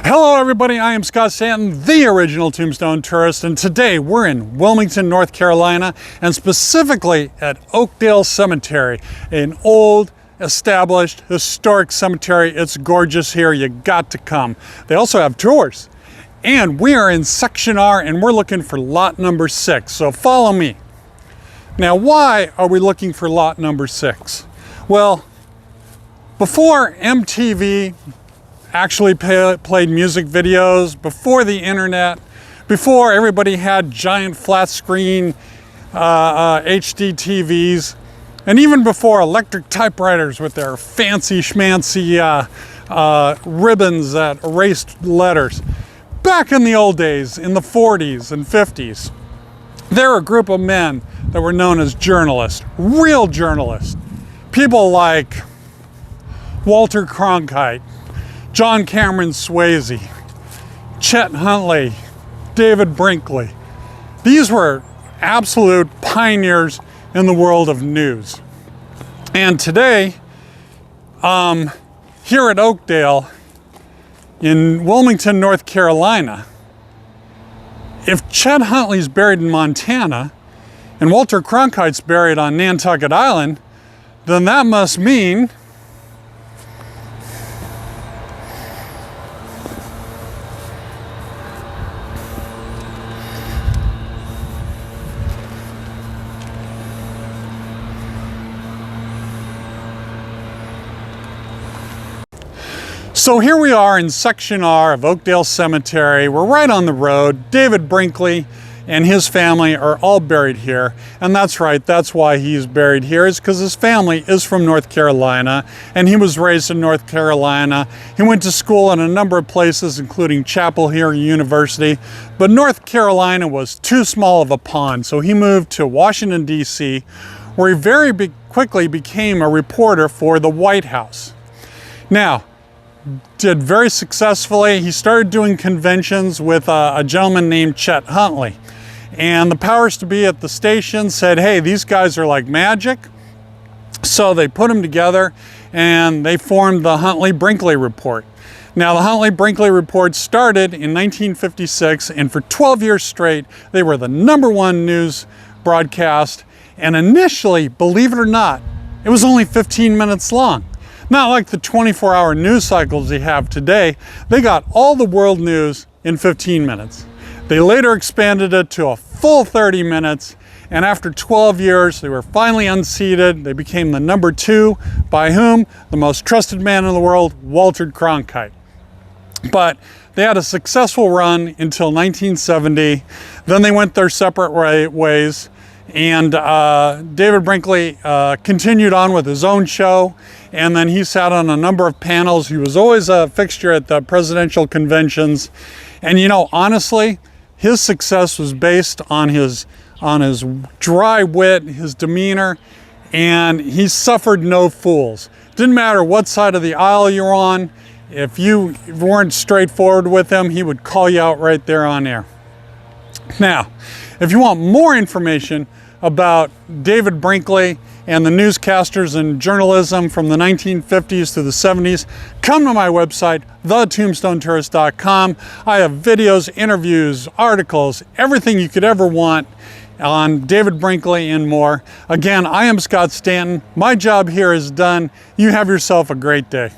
Hello everybody, I am Scott Stanton, the original Tombstone tourist, and today we're in Wilmington, North Carolina, and specifically at Oakdale Cemetery, an old, established, historic cemetery. It's gorgeous here, you got to come. They also have tours. And we are in Section R and we're looking for lot number 6, so follow me. Now, why are we looking for lot number 6? Well, before MTV actually played music videos, before the internet, before everybody had giant flat screen HD TVs, and even before electric typewriters with their fancy schmancy ribbons that erased letters. Back in the old days, in the 40s and 50s, there were a group of men that were known as journalists, real journalists. People like Walter Cronkite, John Cameron Swayze, Chet Huntley, David Brinkley. These were absolute pioneers in the world of news. And today, here at Oakdale in Wilmington, North Carolina, if Chet Huntley's buried in Montana and Walter Cronkite's buried on Nantucket Island, then that must mean so here we are in Section R of Oakdale Cemetery. We're right on the road. David Brinkley and his family are all buried here. And that's right, that's why he's buried here, is because his family is from North Carolina and he was raised in North Carolina. He went to school in a number of places, including Chapel Hill University, but North Carolina was too small of a pond, so he moved to Washington, D.C., where he very quickly became a reporter for the White House. Now, did very successfully. He started doing conventions with a gentleman named Chet Huntley. And the powers to be at the station said, hey, these guys are like magic. So they put them together and they formed the Huntley-Brinkley Report. Now, the Huntley-Brinkley Report started in 1956, and for 12 years straight, they were the #1 news broadcast. And initially, believe it or not, it was only 15 minutes long. Not like the 24-hour news cycles they have today. They got all the world news in 15 minutes. They later expanded it to a full 30 minutes, and after 12 years, they were finally unseated. They became the #2 by whom? The most trusted man in the world, Walter Cronkite. But they had a successful run until 1970. Then they went their separate ways. And David Brinkley continued on with his own show, and then he sat on a number of panels. He was always a fixture at the presidential conventions. And you know, honestly, his success was based on his dry wit, his demeanor, and he suffered no fools. Didn't matter what side of the aisle you're on. If you weren't straightforward with him, he would call you out right there on air. Now, if you want more information about David Brinkley and the newscasters and journalism from the 1950s to the 70s, come to my website, thetombstonetourist.com. I have videos, interviews, articles, everything you could ever want on David Brinkley and more. Again, I am Scott Stanton. My job here is done. You have yourself a great day.